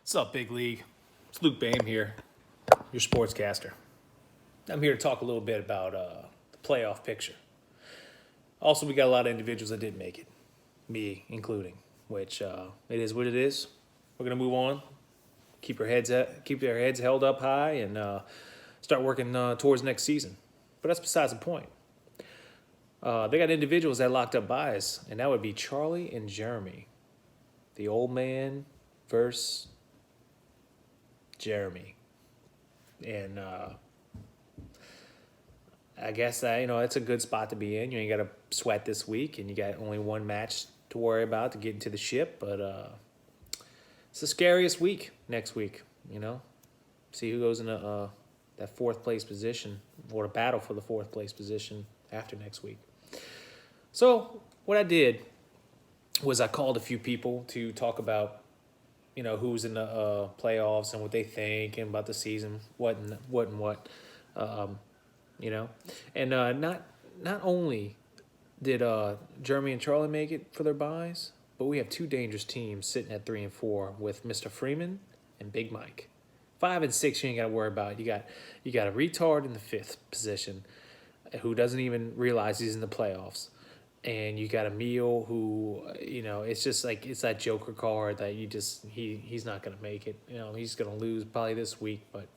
What's up, Big League? It's Luke Boehm here, your sportscaster. I'm here to talk a little bit about the playoff picture. Also, we got a lot of individuals that didn't make it, me including, which it is what it is. We're gonna move on, keep our heads held up high, and start working towards next season. But that's besides the point. They got individuals that locked up bias, and that would be Charlie and Jeremy, the old man versus Jeremy. And I guess it's a good spot to be in. You ain't got to sweat this week, and you got only one match to worry about to get into the ship. But it's the scariest week next week. See who goes in that fourth place position, or the battle for the fourth place position after next week. So what I did was I called a few people to talk about who's in the playoffs and what they think and about the season, what. And not only did Jeremy and Charlie make it for their buys, but we have two dangerous teams sitting at 3 and 4 with Mr. Freeman and Big Mike. 5 and 6 you ain't got to worry about. You got a retard in the 5th position who doesn't even realize he's in the playoffs. And you got Emil who, it's just like it's that Joker card that he's not going to make it. He's going to lose probably this week. But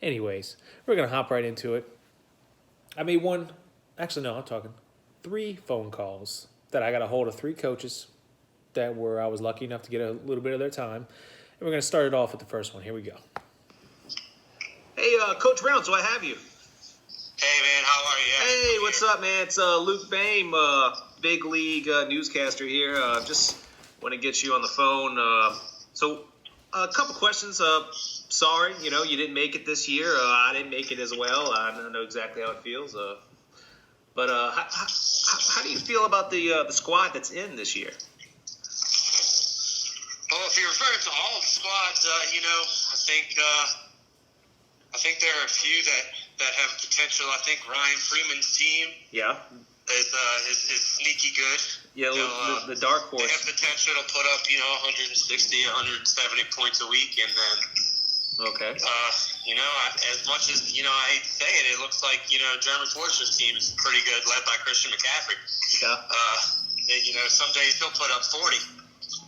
anyways, we're going to hop right into it. I made I'm talking 3 phone calls that I got a hold of 3 coaches I was lucky enough to get a little bit of their time. And we're going to start it off with the first one. Here we go. Hey, Coach Reynolds, do I have you? Hey, man, how are you? Hey, what's up, man? It's Luke Boehm, Big League newscaster here. Just want to get you on the phone. So, a couple questions. Sorry, you didn't make it this year. I didn't make it as well. I don't know exactly how it feels. But how do you feel about the squad that's in this year? Well, if you're referring to all of the squads, I think there are a few that have potential. I think Ryan Freeman's team is sneaky good. Yeah, the dark horse. They have potential to put up 160, 170 points a week, and then as much as I hate to say it, it looks like Jeremy Forster's team is pretty good, led by Christian McCaffrey. Yeah. Some days he'll put up 40.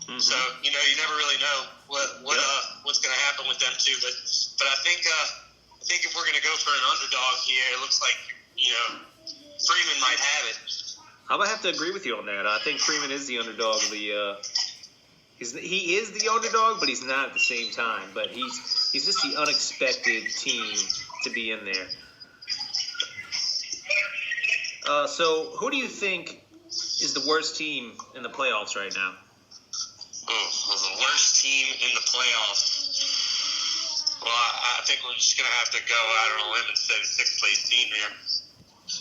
Mm-hmm. So you never really know what's going to happen with them too. But I think if we're going to go for an underdog here, it looks like Freeman might have it. I might have to agree with you on that. I think Freeman is the underdog of the. He is the underdog, but he's not at the same time. But he's just the unexpected team to be in there. So who do you think is the worst team in the playoffs right now? The worst team in the playoffs. Well, I think we're just going to have to go out on a limb and say the 6th place team here.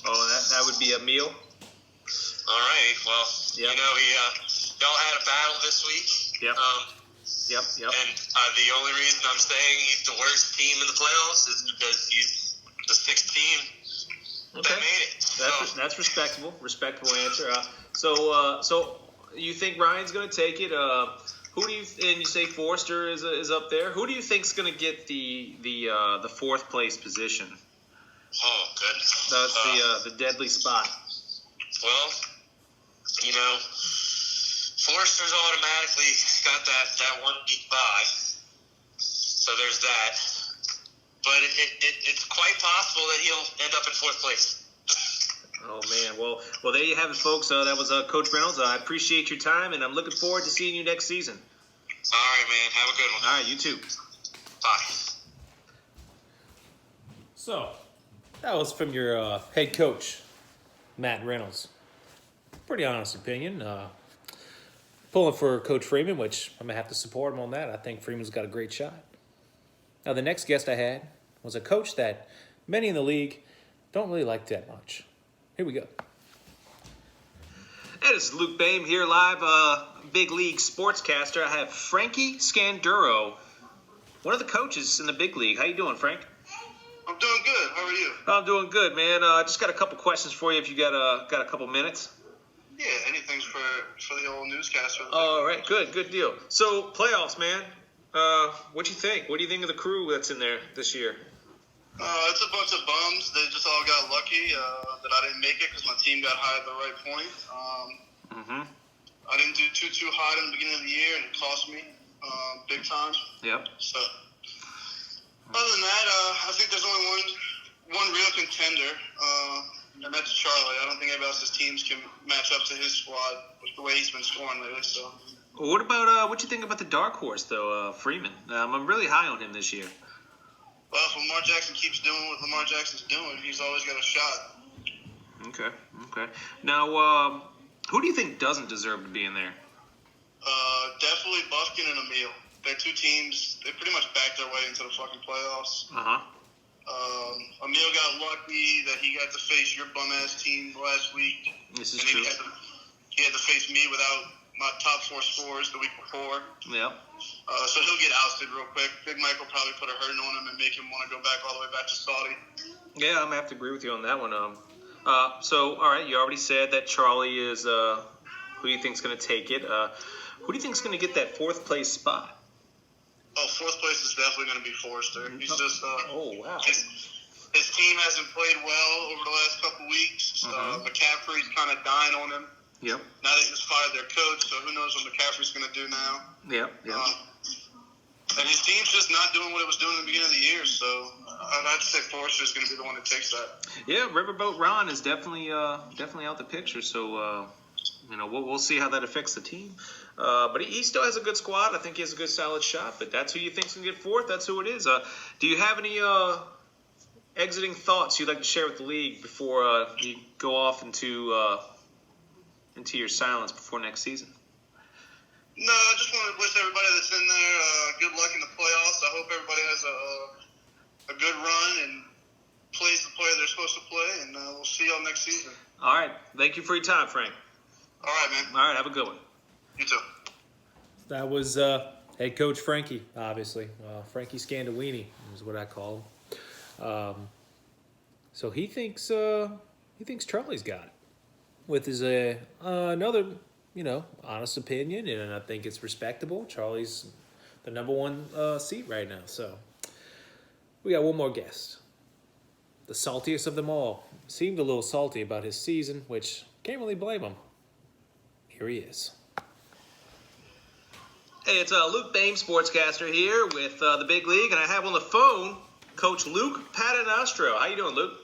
Oh, that would be Emil? All right. Well, yep. Y'all had a battle this week. Yep. Yep. And the only reason I'm saying he's the worst team in the playoffs is because he's the 6th team that made it. That's respectable. Respectable answer. So you think Ryan's going to take it? Who do you and you say Forster is up there? Who do you think's going to get the 4th place position? Oh goodness, that's the deadly spot. Well, Forster's automatically got that 1 week bye, so there's that. But it's quite possible that he'll end up in 4th place. Oh, man. Well, there you have it, folks. That was Coach Reynolds. I appreciate your time, and I'm looking forward to seeing you next season. All right, man. Have a good one. All right, you too. Bye. So, that was from your head coach, Matt Reynolds. Pretty honest opinion. Pulling for Coach Freeman, which I'm going to have to support him on that. I think Freeman's got a great shot. Now, the next guest I had was a coach that many in the league don't really like that much. Here we go. Hey, this is Luke Boehm here live, Big League sportscaster. I have Frankie Scanduro, one of the coaches in the Big League. How you doing, Frank? I'm doing good. How are you? I'm doing good, man. Just got a couple questions for you if you got a couple minutes. Yeah, anything's for the old newscaster. All right, good deal. So, playoffs, man. What do you think? What do you think of the crew that's in there this year? It's a bunch of bums. They just all got lucky that I didn't make it because my team got high at the right point. I didn't do too hot in the beginning of the year, and it cost me big time. Yep. So, other than that, I think there's only one real contender, and that's Charlie. I don't think anybody else's teams can match up to his squad with the way he's been scoring lately. So. What about what you think about the dark horse though, Freeman? I'm really high on him this year. Well, if Lamar Jackson keeps doing what Lamar Jackson's doing, he's always got a shot. Okay. Now, who do you think doesn't deserve to be in there? Definitely Buffkin and Emil. They're two teams. They pretty much backed their way into the fucking playoffs. Emil got lucky that he got to face your bum ass team last week. This is and true. He had to face me without my top 4 scorers the week before. Yep. So he'll get ousted real quick. Big Mike will probably put a hurting on him and make him want to go back all the way back to Saudi. Yeah, I'm gonna have to agree with you on that one. So all right, you already said that Charlie is who you think's gonna take it. Who do you think's gonna get that 4th place spot? Oh, 4th place is definitely going to be Forrester. He's just Oh wow. His team hasn't played well over the last couple weeks. McCaffrey's kind of dying on him. Yep. Now they just fired their coach, so who knows what McCaffrey's going to do now. Yep. And his team's just not doing what it was doing at the beginning of the year, so I'd say Forrester's going to be the one that takes that. Yeah, Riverboat Ron is definitely out the picture. So we'll see how that affects the team. But he still has a good squad. I think he has a good solid shot. But that's who you think's gonna get 4th. That's who it is. Do you have any exiting thoughts you'd like to share with the league before you go off into your silence before next season? No, I just want to wish everybody that's in there good luck in the playoffs. I hope everybody has a good run and plays the player they're supposed to play, and we'll see y'all next season. All right. Thank you for your time, Frank. All right, man. All right. Have a good one. You too. That was head coach Frankie, obviously. Frankie Scandawini is what I call him. So he thinks Charlie's got it. With his another, honest opinion, and I think it's respectable. Charlie's the number 1 seat right now. So we got one more guest. The saltiest of them all. Seemed a little salty about his season, which can't really blame him. Here he is. Hey, it's Luke Bain, sportscaster here with the Big League, and I have on the phone Coach Luke Paternostro. How you doing, Luke?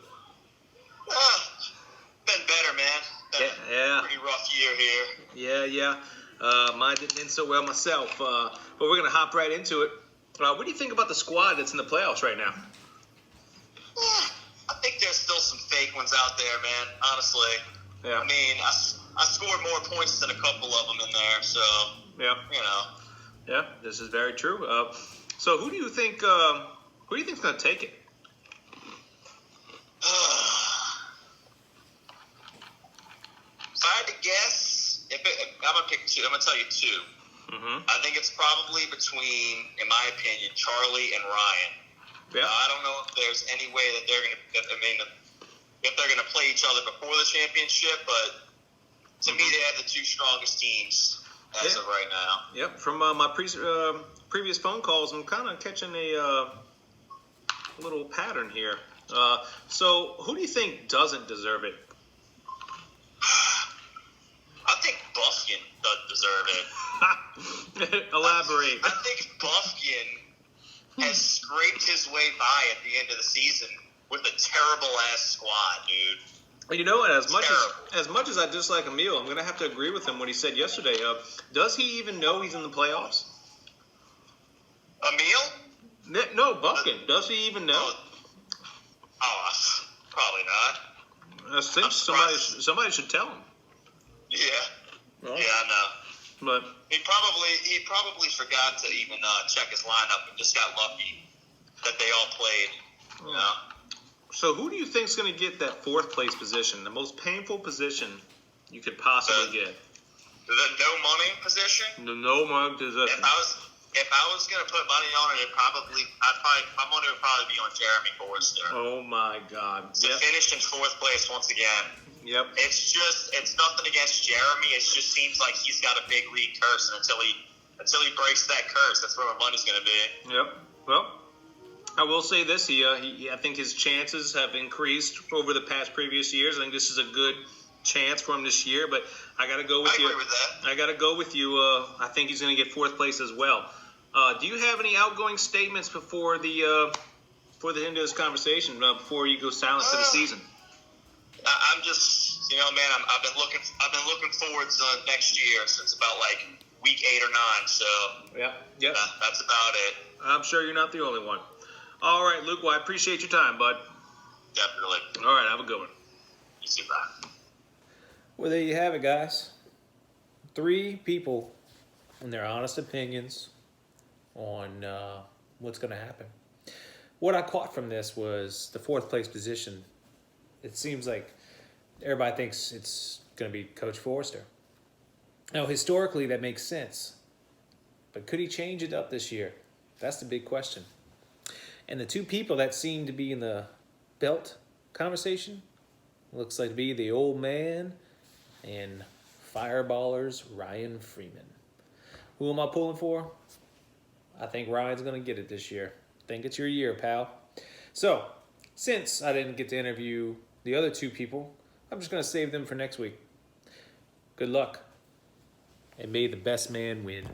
Been better, man. Yeah. Pretty rough year here. Yeah. Mine didn't end so well myself, but we're going to hop right into it. What do you think about the squad that's in the playoffs right now? I think there's still some fake ones out there, man, honestly. Yeah. I mean, I scored more points than a couple of them in there, so, Yeah. Yeah, this is very true. So who do you think think's going to take it? If I had to guess, I'm going to pick 2. I'm going to tell you 2. I think it's probably between, in my opinion, Charlie and Ryan. Yeah. I don't know if there's any way that they're going to, if they're going to play each other before the championship, but to me, they have the 2 strongest teams as of right now. Yep. From my previous phone calls, I'm kind of catching a little pattern here. So who do you think doesn't deserve it? I think Buffkin doesn't deserve it. Elaborate. I think Buffkin has scraped his way by at the end of the season with a terrible-ass squad, dude. You know what? As much as I dislike Emil, I'm going to have to agree with him what he said yesterday. Does he even know he's in the playoffs? Emil? No, Buffkin. Does he even know? Probably not. I think somebody should tell him. Yeah. Well, Yeah, I know. But He probably forgot to even check his lineup and just got lucky that they all played. You know? so who do you think's going to get that 4th place position, the most painful position you could possibly get? The no money position? No mark position. If I was gonna put money on it, my money would probably be on Jeremy Forrester. Oh my God! To finish in 4th place once again. Yep. It's nothing against Jeremy. It just seems like he's got a big league curse, and until he he breaks that curse. That's where my money's going to be. Yep. Well, I will say this: I think his chances have increased over the previous years. I think this is a good chance for him this year. But I got to go with you. I agree with that. I got to go with you. I think he's going to get 4th place as well. Do you have any outgoing statements before the end of this conversation? Before you go silent for the season? I'm just, man. I've been looking forward to next year since about like week 8 or 9. So yeah. That's about it. I'm sure you're not the only one. All right, Luke. Well, I appreciate your time, bud. Definitely. All right, have a good one. You too, bye. Well, there you have it, guys. 3 people and their honest opinions on what's going to happen. What I caught from this was the 4th place position. It seems like everybody thinks it's going to be Coach Forrester. Now, historically, that makes sense. But could he change it up this year? That's the big question. And the 2 people that seem to be in the belt conversation looks like to be the old man and Fireballers Ryan Freeman. Who am I pulling for? I think Ryan's going to get it this year. I think it's your year, pal. So, since I didn't get to interview the other 2 people, I'm just going to save them for next week. Good luck, and may the best man win.